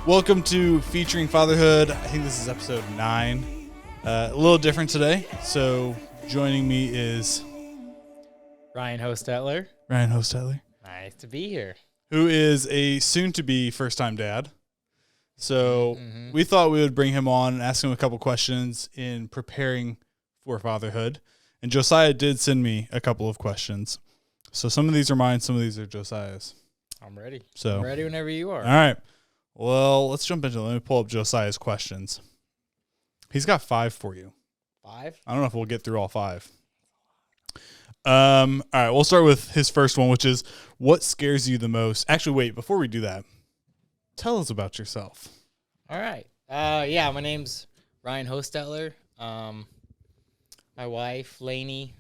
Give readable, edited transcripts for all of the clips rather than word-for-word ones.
Welcome to Featuring Fatherhood. I think this is episode 9. A little different today. So joining me is Ryan Hochstetler. Nice to be here. Who is a soon-to-be first-time dad. So we thought we would bring him on and ask him a couple questions in preparing for fatherhood. And Josiah did send me a couple of questions. So some of these are mine, some of these are Josiah's. I'm ready. So I'm ready whenever you are. All right. Well, let's jump into it. Let me pull up Josiah's questions. He's got 5 for you. 5? I don't know if we'll get through all 5. All right, we'll start with his first one, which is, what scares you the most? Actually, wait, before we do that, tell us about yourself. All right. My name's Ryan Hochstetler. My wife, Lainey,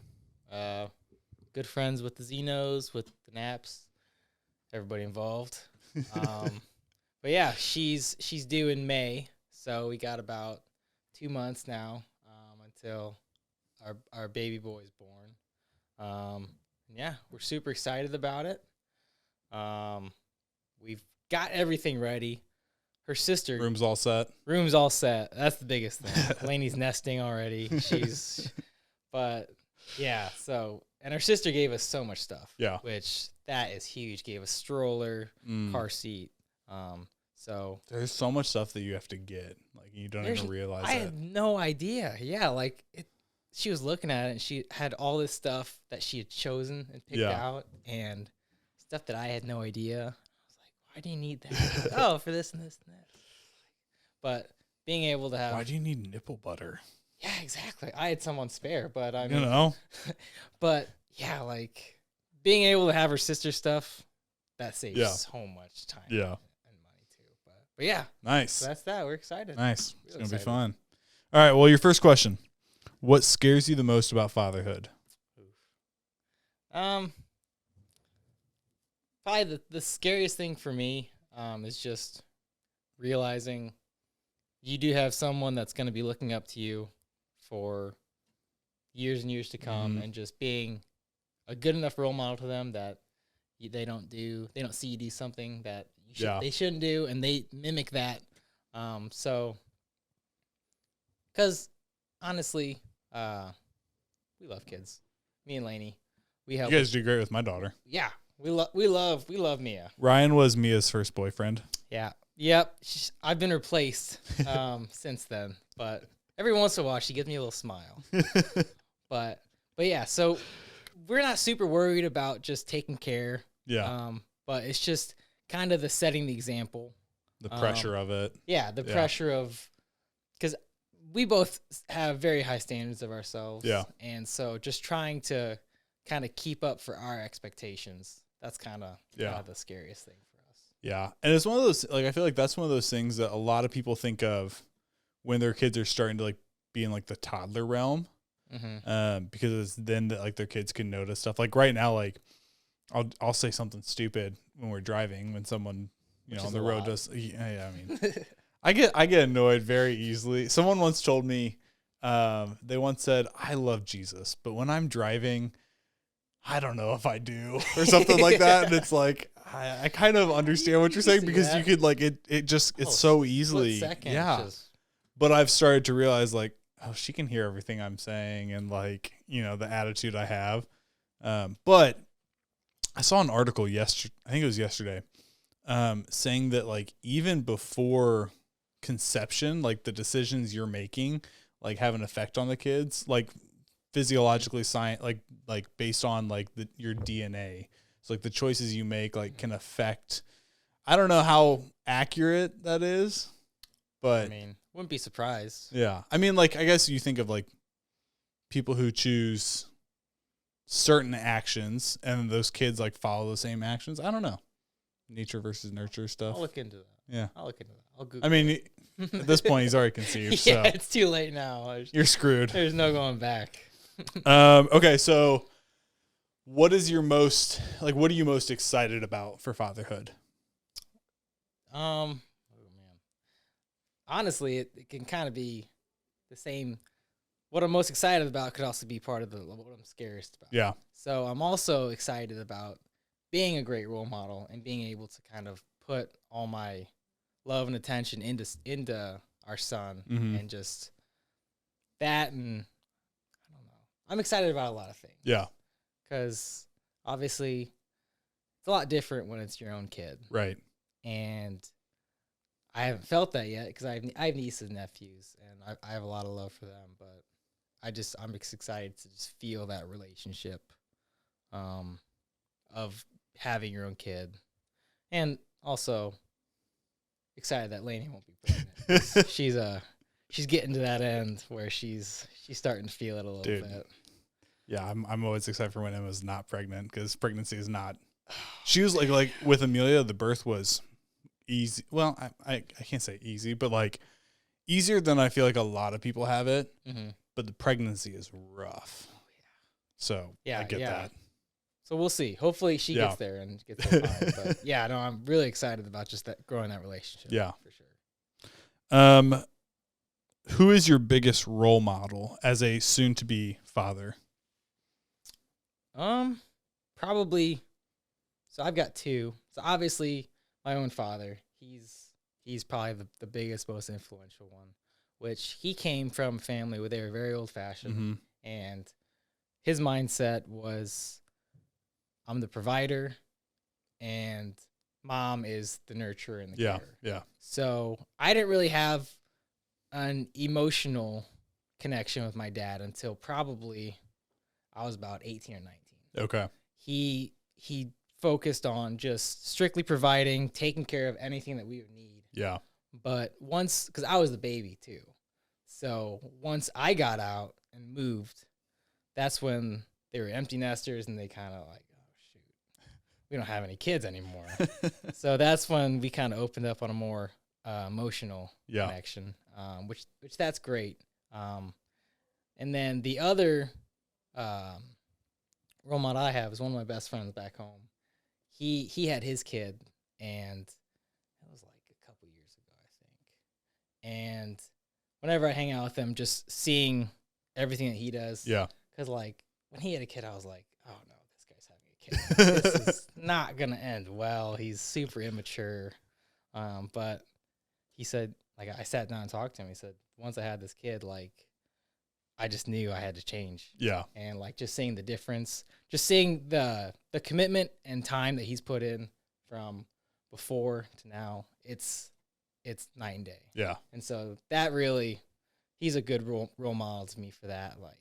good friends with the Zenos, with the Naps, everybody involved. But yeah, she's due in May, so we got about 2 months now until our baby boy is born. We're super excited about it. We've got everything ready. Her sister, Room's all set. That's the biggest thing. Lainey's nesting already. And her sister gave us so much stuff. Yeah, which that is huge. Gave us stroller, car seat. So there's so much stuff that you have to get. Like, you don't even realize I had no idea. Yeah, she was looking at it and she had all this stuff that she had chosen and picked out, and stuff that I had no idea. I was like, why do you need that? Oh, for this and this and that. But being able to have, why do you need nipple butter? Yeah, exactly. I had some on spare, but I mean, but yeah, like being able to have her sister stuff, that saves so much time. Yeah. But yeah. Nice. So that's that. We're excited. Nice. It's going to be fun. All right. Well, your first question. What scares you the most about fatherhood? Probably the scariest thing for me is just realizing you do have someone that's going to be looking up to you for years and years to come, and just being a good enough role model to them that they don't see you do something that they shouldn't do, and they mimic that. Because honestly, we love kids. Me and Lainey, we help. You guys do great with my daughter. Yeah, we love Mia. Ryan was Mia's first boyfriend. Yeah. Yep. I've been replaced since then, but every once in a while she gives me a little smile. but yeah, so we're not super worried about just taking care. Yeah. But it's just kind of setting the example. The pressure of it. Yeah, the pressure of, because we both have very high standards of ourselves. Yeah. And so just trying to kind of keep up for our expectations, that's kind of the scariest thing for us. Yeah. And it's one of those, I feel like that's one of those things that a lot of people think of when their kids are starting to be in the toddler realm. Because it's then that their kids can notice stuff. Like right now, I'll say something stupid when we're driving, when someone, on the road does. Yeah. I mean, I get annoyed very easily. Someone once told me, they once said, I love Jesus, but when I'm driving, I don't know if I do, or something like that. And it's I kind of understand what you're saying, because you could it's so easily. Yeah. But I've started to realize she can hear everything I'm saying, and the attitude I have. But I saw an article yesterday, I think it was yesterday, saying that even before conception, the decisions you're making have an effect on the kids, physiologically, based on your DNA. So the choices you make can affect. I don't know how accurate that is, but I mean, wouldn't be surprised. Yeah, I mean, I guess you think of people who choose certain actions, and those kids follow the same actions. I don't know. Nature versus nurture stuff. I'll look into that. Yeah. I'll look into that. I'll Google it. At this point, he's already conceived. Yeah, so it's too late now. You're screwed. There's no going back. Okay, so what is your most, what are you most excited about for fatherhood? Oh man. Honestly, it can kind of be the same. What I'm most excited about could also be part of what I'm scariest about. Yeah. So I'm also excited about being a great role model and being able to kind of put all my love and attention into our son, Mm-hmm. and just that, and I don't know. I'm excited about a lot of things. Yeah. Because obviously it's a lot different when it's your own kid, Right. and I haven't felt that yet because I have nieces and nephews, and I have a lot of love for them, but I'm just excited to just feel that relationship, of having your own kid, and also excited that Lainey won't be pregnant. She's getting to that end where she's starting to feel it a little bit. Yeah, I'm always excited for when Emma's not pregnant, because pregnancy is not. She was like with Amelia, the birth was easy. Well, I can't say easy, but like easier than I feel like a lot of people have it. Mm-hmm. But the pregnancy is rough. Oh yeah. So I get that. So we'll see. Hopefully she gets there and gets there fine. But yeah, no, I'm really excited about just that, growing that relationship. Yeah, for sure. Who is your biggest role model as a soon-to-be father? Probably. So I've got two. So obviously my own father. He's probably the biggest, most influential one. Which he came from a family where they were very old-fashioned, Mm-hmm. and his mindset was, I'm the provider, and mom is the nurturer and the care. Yeah. So I didn't really have an emotional connection with my dad until probably I was about 18 or 19. Okay. He focused on just strictly providing, taking care of anything that we would need. Yeah. But once, because I was the baby too, so once I got out and moved, that's when they were empty nesters, and they kind of like, oh shoot, we don't have any kids anymore. So that's when we kind of opened up on a more emotional connection, which that's great. And then the other role model I have is one of my best friends back home. He had his kid, and it was like a couple years ago, I think. And whenever I hang out with him, just seeing everything that he does. Yeah. Because like when he had a kid, I was like, oh no, this guy's having a kid. This is not gonna end well. He's super immature. But he said, like, I sat down and talked to him. He said, once I had this kid, like, I just knew I had to change. Yeah. And like just seeing the difference, just seeing the commitment and time that he's put in from before to now, it's night and day. Yeah. And so that really, he's a good role model to me for that. Like,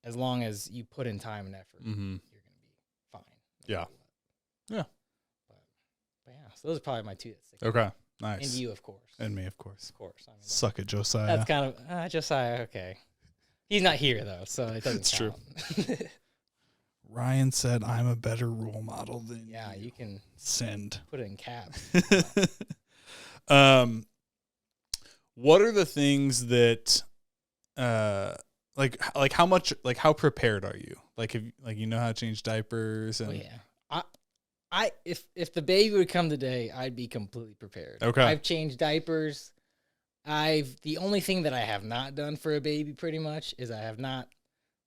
as long as you put in time and effort, Mm-hmm. you're going to be fine. Yeah. Yeah. But yeah, so those are probably my two that stick. Okay. Nice. And you, of course. And me, of course. Of course. I mean, Suck it, Josiah. that's kind of Josiah. Okay. He's not here though, so it doesn't It's count. true. Ryan said, I'm a better role model than Yeah, you can send. put it in caps. What are the things that, like how prepared are you? Like, if you know how to change diapers and. Oh yeah. If the baby would come today, I'd be completely prepared. Okay. I've changed diapers. The only thing that I have not done for a baby pretty much is I have not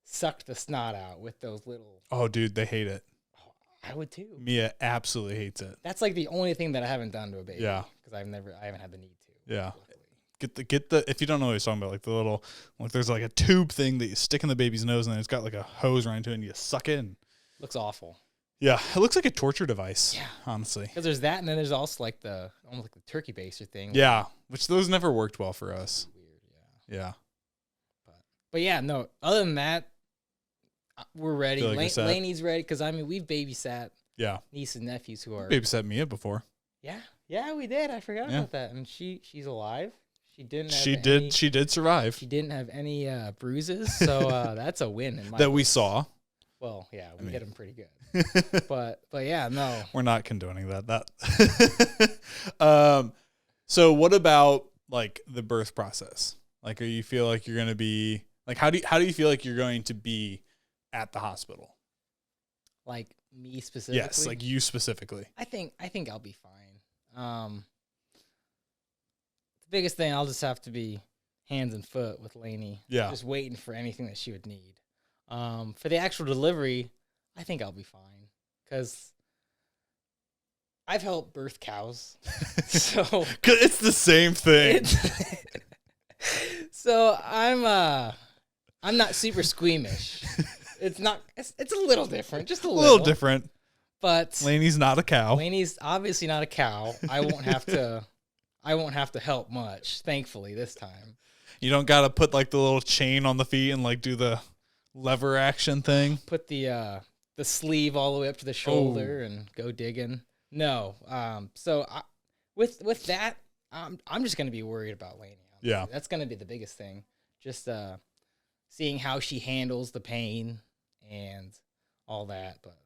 sucked the snot out with those little. Oh, dude, they hate it. Oh, I would too. Mia absolutely hates it. That's like the only thing that I haven't done to a baby. Yeah. Because I haven't had the need to. Yeah. Luckily. Get the if you don't know what he's talking about, like the little, like there's like a tube thing that you stick in the baby's nose, and then it's got like a hose running to it, and you suck it. And Looks awful. yeah, it looks like a torture device. Yeah. Honestly. Because there's that, and then there's also like almost like the turkey baster thing. Yeah, which those never worked well for us. Weird. Yeah. Yeah. But yeah, no. Other than that, we're ready. Feel like you're set. Lainey's ready because I mean we've babysat Yeah. nieces and nephews who are. Babysat Mia before. Yeah, we did. I forgot about that. And she's alive. She didn't. Have She did survive. She didn't have any bruises, so that's a win in my That we books. saw. Well, yeah, we mean- hit them pretty good. but yeah, no. We're not condoning that. So what about like the birth process? Like, are you feel like you're gonna be like how do you feel like you're going to be at the hospital? Like me specifically. Yes, like you specifically. I think I'll be fine. The biggest thing, I'll just have to be hands and foot with Lainey. Yeah. Just waiting for anything that she would need. For the actual delivery, I think I'll be fine. Because I've helped birth cows, so 'Cause it's the same thing. So I'm not super squeamish. It's not. It's a little different, just a A little different. But Laney's not a cow. Laney's obviously not a cow. I won't have to help much, thankfully, this time. You don't gotta put like the little chain on the feet and like do the lever action thing. Put the sleeve all the way up to the shoulder and go digging. No. With that, I'm just gonna be worried about Laney. Honestly. Yeah, That's gonna be the biggest thing. Just seeing how she handles the pain and all that. But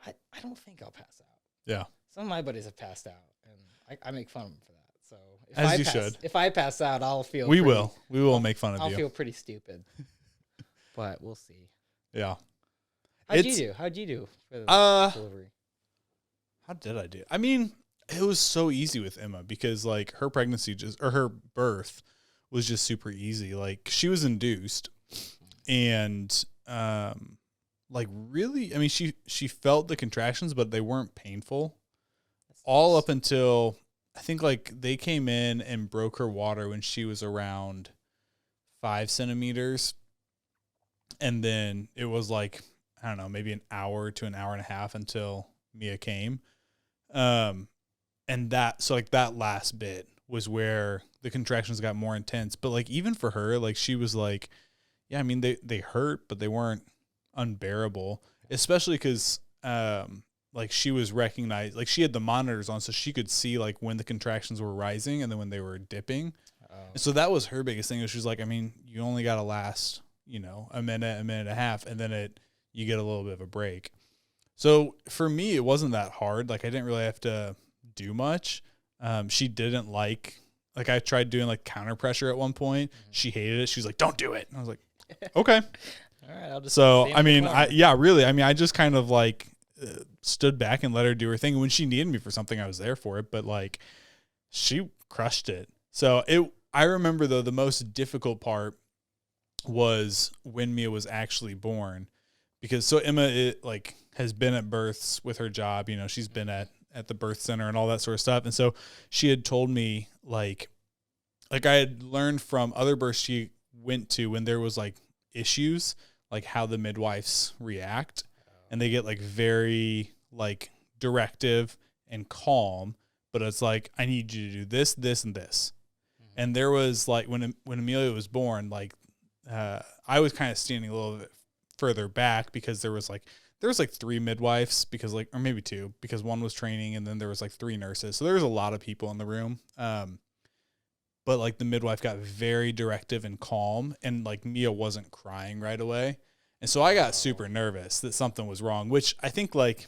I don't think I'll pass out. Yeah. Some of my buddies have passed out, and I make fun of them for that. So If I pass out, I'll feel. We will make fun of you. I'll feel pretty stupid. But we'll see. Yeah. How'd you do for the delivery? How did I do? I mean, it was so easy with Emma because like her pregnancy her birth was just super easy. Like she was induced and like really, I mean, she felt the contractions, but they weren't painful all up until I think like they came in and broke her water when she was around 5 centimeters. And then it was like, I don't know, maybe an hour to an hour and a half until Mia came. And so like that last bit was where the contractions got more intense. But like, even for her, like she was like, yeah, I mean, they hurt, but they weren't unbearable, especially because, like she was recognized, like she had the monitors on so she could see like when the contractions were rising and then when they were dipping. And so that was her biggest thing. She was like, I mean, you only got to last, a minute and a half, and then you get a little bit of a break. So for me, it wasn't that hard. Like I didn't really have to do much. She didn't like I tried doing like counter pressure at one point. Mm-hmm. She hated it. She was like, don't do it. And I was like, okay. All right. I'll just I mean, really, I mean, I just kind of like stood back and let her do her thing. When she needed me for something, I was there for it, but like she crushed it. So I remember though, the most difficult part was when Mia was actually born, because so Emma has been at births with her job. She's been at the birth center and all that sort of stuff. And so she had told me like I had learned from other births she went to when there was like issues, like how the midwives react, and they get like very like directive and calm, but it's like, I need you to do this, this, and this. Mm-hmm. And there was like, when Amelia was born, like, I was kind of standing a little bit further back because there was like 3 midwives or maybe 2, because one was training and then there was like 3 nurses. So there was a lot of people in the room. But like the midwife got very directive and calm, and like Mia wasn't crying right away. And so I got super nervous that something was wrong, which I think like,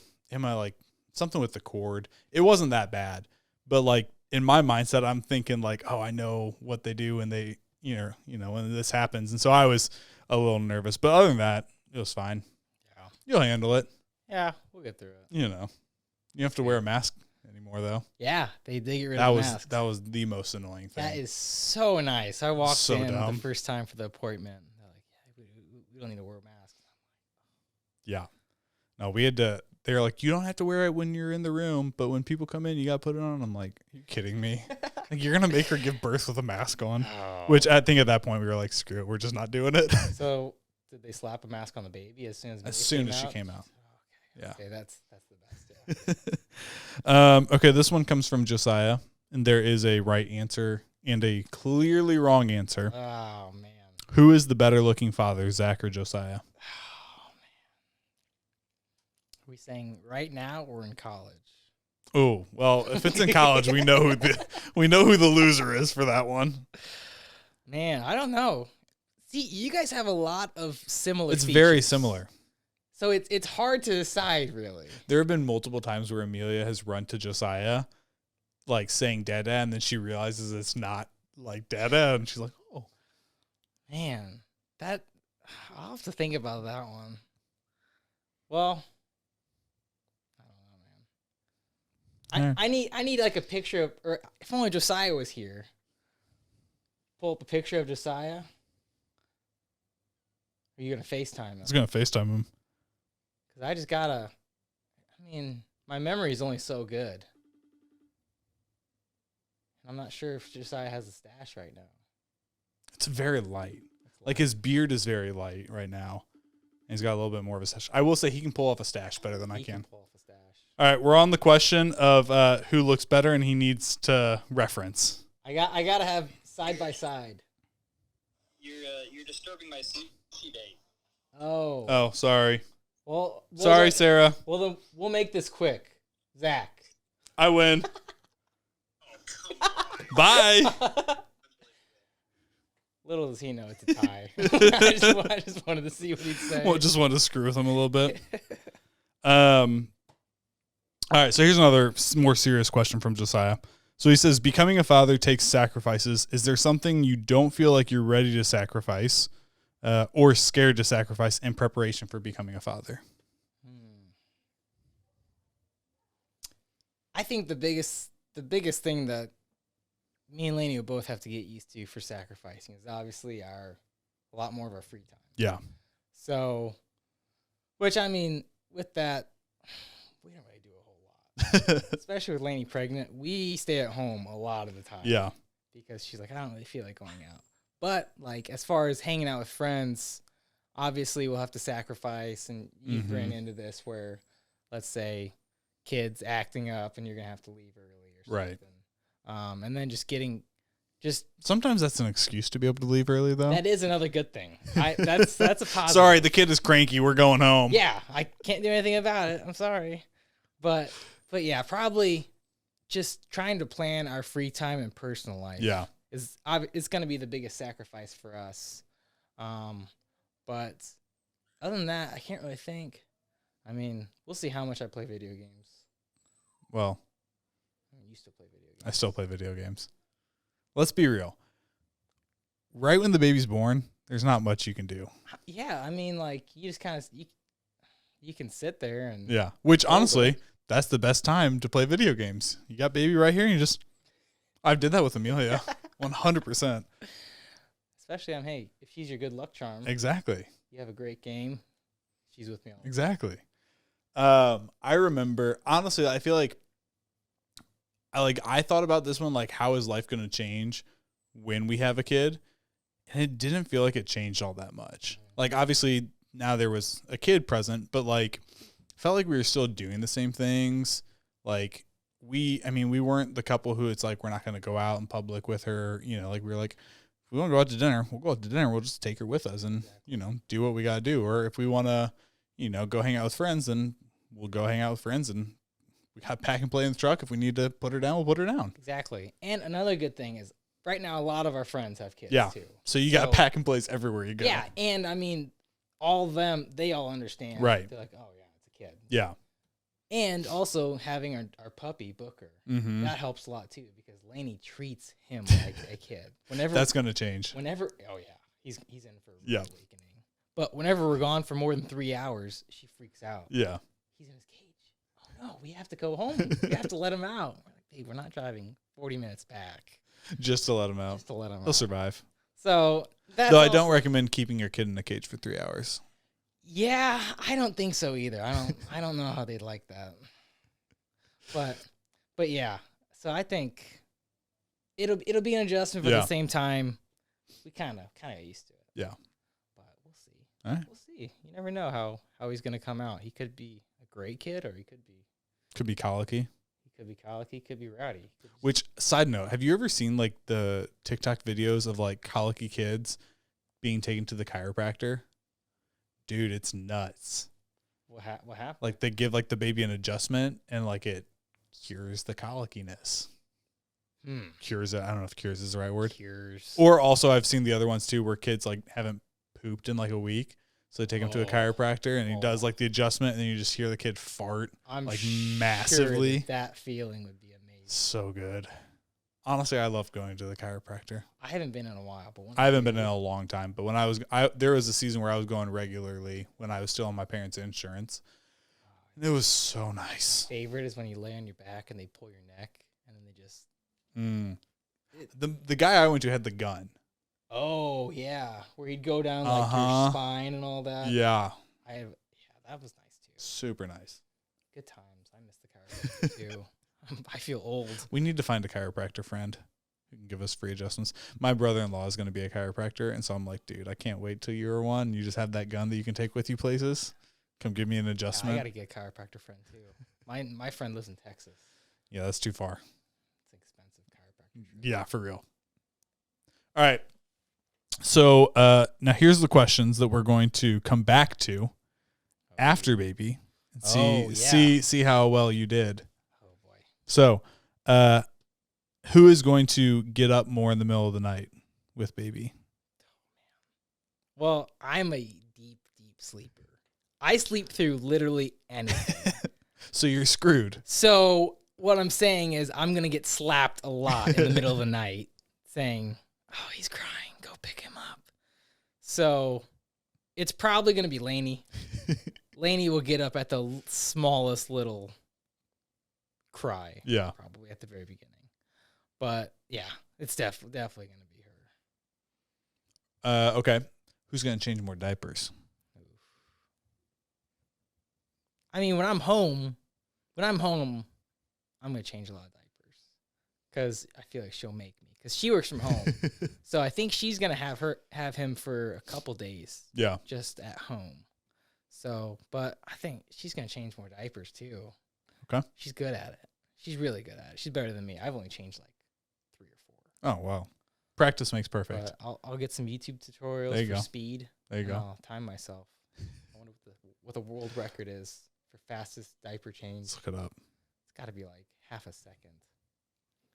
something with the cord. It wasn't that bad, but like in my mindset, I'm thinking like, oh, I know what they do when they, when this happens. And so I was a little nervous, but other than that, it was fine. Yeah. You'll handle it. Yeah, we'll get through it. You don't have to wear a mask anymore though. Yeah, they get rid of masks. That was the most annoying thing. That is so nice. I walked in the first time for the appointment. They're like, yeah, we don't need to wear a mask. Yeah. No, we had to. They're like, you don't have to wear it when you're in the room, but when people come in, you got to put it on. I'm like, are you kidding me? Like, you're going to make her give birth with a mask on? Oh. Which I think at that point we were like, screw it. We're just not doing it. So did they slap a mask on the baby as soon as she came out? Oh, okay. Yeah. Okay, that's the best. Yeah. Okay, this one comes from Josiah, and there is a right answer and a clearly wrong answer. Oh, man. Who is the better looking father, Zach or Josiah? Are we saying right now or in college? Oh, well, if it's in college, we know who the loser is for that one. Man, I don't know. See, you guys have a lot of similar features. Very similar. So it's hard to decide, really. There have been multiple times where Amelia has run to Josiah, like saying Dada, and then she realizes it's not like Dada, and she's like, oh. Man, I'll have to think about that one. Well, I need like a picture of, or if only Josiah was here. Pull up a picture of Josiah. Are you gonna FaceTime him? I was gonna FaceTime him. Cause I just gotta. I mean, my memory is only so good. I'm not sure if Josiah has a stash right now. It's very light. Like his beard is very light right now. And he's got a little bit more of a stash. I will say he can pull off a stash better than I can. Pull off a stash. All right, we're on the question of who looks better, and he needs to reference. I gotta have side by side. You're disturbing my sushi date. Oh, sorry. Well, sorry, Sarah. Well, then we'll make this quick. Zach. I win. Bye. Little does he know it's a tie. I just wanted to see what he'd say. Well, just wanted to screw with him a little bit. All right, so here's another more serious question from Josiah. So he says, becoming a father takes sacrifices. Is there something you don't feel like you're ready to sacrifice or scared to sacrifice in preparation for becoming a father? I think the biggest thing that me and Lainey will both have to get used to for sacrificing is obviously a lot more of our free time. Yeah. So, which I mean, with that, we don't really do a whole lot. Especially with Lainey pregnant, we stay at home a lot of the time. Yeah. Because she's like, I don't really feel like going out. But like, as far as hanging out with friends, obviously we'll have to sacrifice, and you've ran into this where, let's say, kids acting up and you're gonna have to leave early or something. Right. And then sometimes that's an excuse to be able to leave early, though. that is another good thing. That's a positive. Sorry, the kid is cranky. We're going home. Yeah, I can't do anything about it. I'm sorry, but yeah, probably just trying to plan our free time and personal life. Yeah, it's going to be the biggest sacrifice for us. But other than that, I can't really think. I mean, we'll see how much I play video games. Well, you still play video games. I still play video games. Let's be real. Right when the baby's born, there's not much you can do. Yeah, I mean, like, you just kind of you can sit there and which honestly, that's the best time to play video games. You got baby right here, and I did that with Amelia, 100%. Especially hey, if she's your good luck charm. Exactly. You have a great game. She's with me all the time. Exactly. I remember, honestly, I feel like I thought about this one, like, how is life going to change when we have a kid? And it didn't feel like it changed all that much. Like, obviously, now there was a kid present, but, like, felt like we were still doing the same things. Like, we weren't the couple who it's like, we're not going to go out in public with her. You know, like, we were like, if we want to go out to dinner, we'll go out to dinner. We'll just take her with us and, do what we got to do. Or if we want to, go hang out with friends, then we'll go hang out with friends, and we got pack and play in the truck. If we need to put her down, we'll put her down. Exactly. And another good thing is right now, a lot of our friends have kids too. So you got pack and plays everywhere you go. Yeah. And I mean, all of them, they all understand. Right. They're like, oh yeah, it's a kid. Yeah. And also having our puppy Booker, that helps a lot too, because Lainey treats him like a kid. That's going to change. Oh yeah, he's in for a awakening. But whenever we're gone for more than 3 hours, she freaks out. Yeah. He's in his cage. Oh no, we have to go home. We have to let him out. We're like, babe, we're not driving 40 minutes back. Just to let him out. Just to let him out. He'll survive. So that's Though I don't recommend keeping your kid in a cage for 3 hours. Yeah, I don't think so either. I don't know how they'd like that. But yeah. So I think it'll be an adjustment, but at the same time, we kind of get used to it. Yeah. But we'll see. All right. We'll see. You never know how he's gonna come out. He could be a great kid, or he could be colicky. He could be colicky. Could be rowdy. Which, side note, have you ever seen like the TikTok videos of like colicky kids being taken to the chiropractor? Dude, it's nuts. What happened? Like, they give like the baby an adjustment, and like it cures the colickiness. Cures it. I don't know if cures is the right word. Cures. Or also, I've seen the other ones too, where kids like haven't pooped in like a week, so they take him to a chiropractor, and he does like the adjustment, and then you just hear the kid fart massively. That feeling would be amazing. So good. Honestly, I love going to the chiropractor. I haven't been in a while, but I haven't been in a long time. But when there was a season where I was going regularly when I was still on my parents' insurance. And it was so nice. Favorite is when you lay on your back and they pull your neck, and then they just. The guy I went to had the gun. Oh yeah, where he'd go down like your spine and all that. Yeah. That was nice too. Super nice. Good times. I miss the chiropractor too. I feel old. We need to find a chiropractor friend. who can give us free adjustments. My brother-in-law is going to be a chiropractor, and so I'm like, dude, I can't wait till you're one. You just have that gun that you can take with you places. Come give me an adjustment. I got to get a chiropractor friend too. My friend lives in Texas. Yeah, that's too far. It's expensive chiropractor. Yeah, for real. All right. So now here's the questions that we're going to come back to after baby and see how well you did. Oh boy. So, who is going to get up more in the middle of the night with baby? Well, I'm a deep sleeper. I sleep through literally anything. So you're screwed. So what I'm saying is I'm going to get slapped a lot in the middle of the night saying, oh, he's crying. Go pick him up. So it's probably going to be Lainey. Lainey will get up at the smallest little cry. Yeah. Probably at the very beginning. But yeah, it's definitely going to be her. Okay. Who's going to change more diapers? I mean, when I'm home, I'm going to change a lot of diapers because I feel like she'll make me because she works from home. So I think she's going to have him for a couple days. Yeah. Just at home. So, but I think she's going to change more diapers too. Okay. She's good at it. She's really good at it. She's better than me. I've only changed like 3 or 4. Oh, wow. Practice makes perfect. But I'll get some YouTube tutorials There you for go. speed. There you go. I'll time myself. I wonder what the world record is for fastest diaper change. Let's look it up. It's got to be like half a second.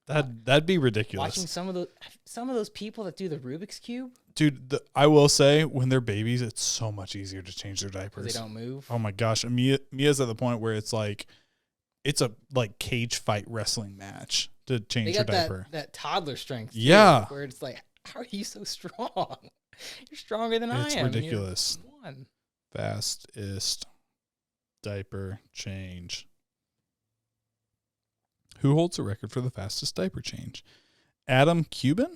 That'd be ridiculous. Watching some of those people that do the Rubik's Cube. Dude, I will say when they're babies, it's so much easier to change their diapers. They don't move. Oh my gosh. Mia's at the point where it's like, it's a like cage fight wrestling match to change her diaper. That toddler strength. Yeah. Too, where it's like, how are you so strong? You're stronger than I am. It's ridiculous. One. Fastest diaper change. Who holds the record for the fastest diaper change? Adam Cuban?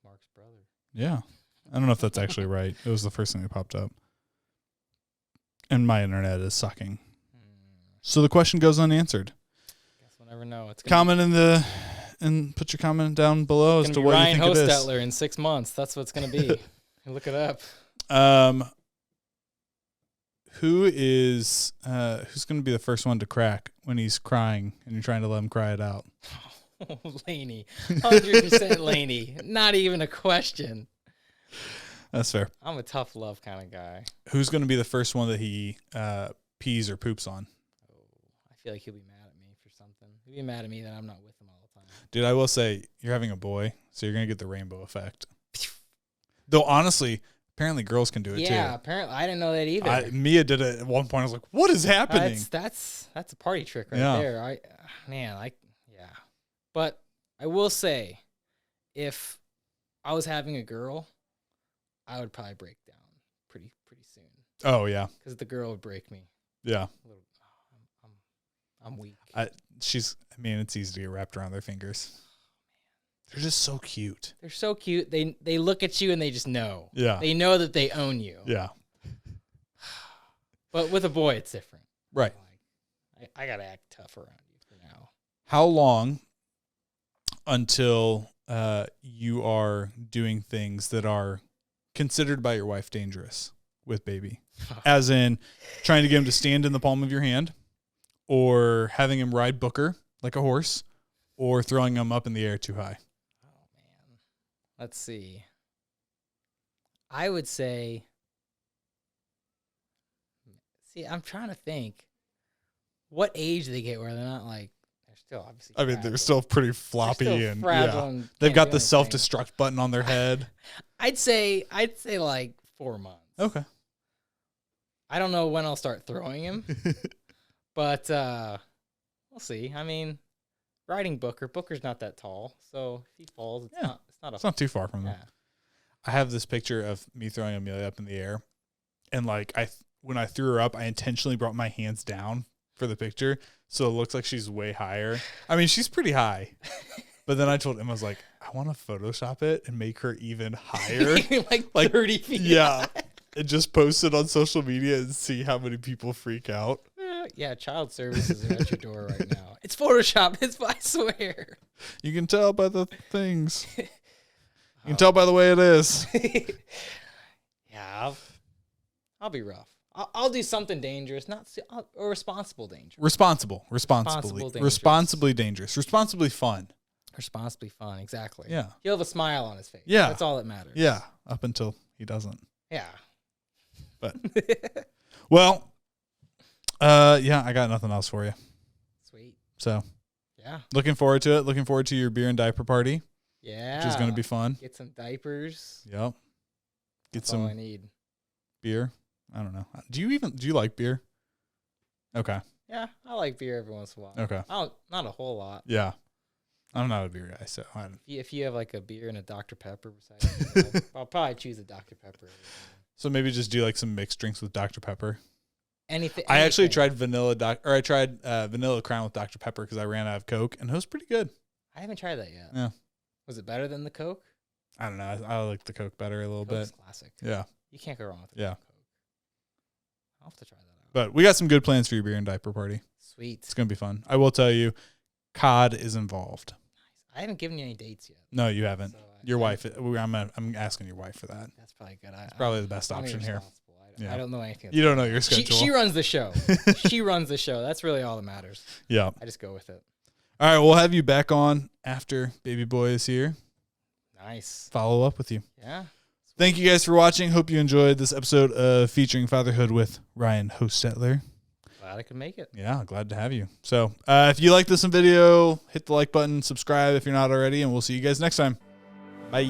Mark's brother. Yeah. I don't know if that's actually right. It was the first thing that popped up. And my internet is sucking. So the question goes unanswered. Guess we'll never know. It's Comment and put your comment down below as to what Ryan you think it is. Hochstetler in 6 months. That's what it's going to be. Look it up. Who's going to be the first one to crack when he's crying and you're trying to let him cry it out? Oh, Lainey. 100% Lainey. Not even a question. That's fair. I'm a tough love kind of guy. Who's going to be the first one that he pees or poops on? Oh, I feel like he'll be mad at me for something. He'll be mad at me that I'm not with him all the time. Dude, I will say you're having a boy, so you're going to get the rainbow effect. Though, honestly, apparently girls can do it too. Yeah, apparently. I didn't know that either. Mia did it at one point. I was like, what is happening? That's a party trick right there. Yeah. But I will say, if I was having a girl, I would probably break down pretty soon. Oh, yeah. Because the girl would break me. Yeah. I'm weak. It's easy to get wrapped around their fingers. They're just so cute. They're so cute. They look at you and they just know. Yeah. They know that they own you. Yeah. But with a boy, it's different. Right. I got to act tough around you for now. How long until you are doing things that are considered by your wife dangerous with baby? As in trying to get him to stand in the palm of your hand, or having him ride Booker like a horse, or throwing him up in the air too high? Oh, man. Let's see. I would say, I'm trying to think what age they get where they're not like, they're still obviously fragile. They're still pretty floppy and they've got the self-destruct button on their head. I'd say like 4 months. Okay. I don't know when I'll start throwing him, but we'll see. I mean, riding Booker's not that tall, so if he falls, it's not too far from them. I have this picture of me throwing Amelia up in the air, and when I threw her up, I intentionally brought my hands down for the picture, so it looks like she's way higher. I mean, she's pretty high, but then I told him, I was like, I want to Photoshop it and make her even higher, like 30 feet. Yeah, and just post it on social media and see how many people freak out. Yeah, child services are at your door right now. It's Photoshop. I swear. You can tell by the things. You can tell by the way it is. Yeah, I'll be rough. I'll do something dangerous, not or responsible dangerous. Responsibly dangerous, responsibly fun. Responsibly fun, exactly. Yeah. He'll have a smile on his face. Yeah. That's all that matters. Yeah, up until he doesn't. Yeah. But, well, yeah, I got nothing else for you. Sweet. So, yeah. Looking forward to it. Looking forward to your beer and diaper party. Yeah. Which is going to be fun. Get some diapers. Yep. That's all I need. Beer. I don't know. Do you like beer? Okay. Yeah, I like beer every once in a while. Okay. Not a whole lot. Yeah. I'm not a beer guy, so I don't. If you have like a beer and a Dr. Pepper beside it, I'll probably choose a Dr. Pepper. So maybe just do like some mixed drinks with Dr. Pepper. Anything. I actually tried vanilla Crown with Dr. Pepper because I ran out of Coke, and it was pretty good. I haven't tried that yet. Yeah. Was it better than the Coke? I don't know. I like the Coke better a little Coke's bit. Classic. Yeah. You can't go wrong with Yeah. Coke. I'll have to try that out. But we got some good plans for your beer and diaper party. Sweet. It's going to be fun. I will tell you, COD is involved. I haven't given you any dates yet. No, you haven't. So Your wife. I'm asking your wife for that. That's probably good. It's probably the best option here. Yeah. I don't know anything. You don't know your schedule. She runs the show. She runs the show. That's really all that matters. Yeah. I just go with it. All right. We'll have you back on after baby boy is here. Nice. Follow up with you. Yeah. Thank you guys for watching. Hope you enjoyed this episode of Featuring Fatherhood with Ryan Hochstetler. Glad I could make it. Yeah, glad to have you. So if you like this video, hit the like button, subscribe if you're not already, and we'll see you guys next time. Bye.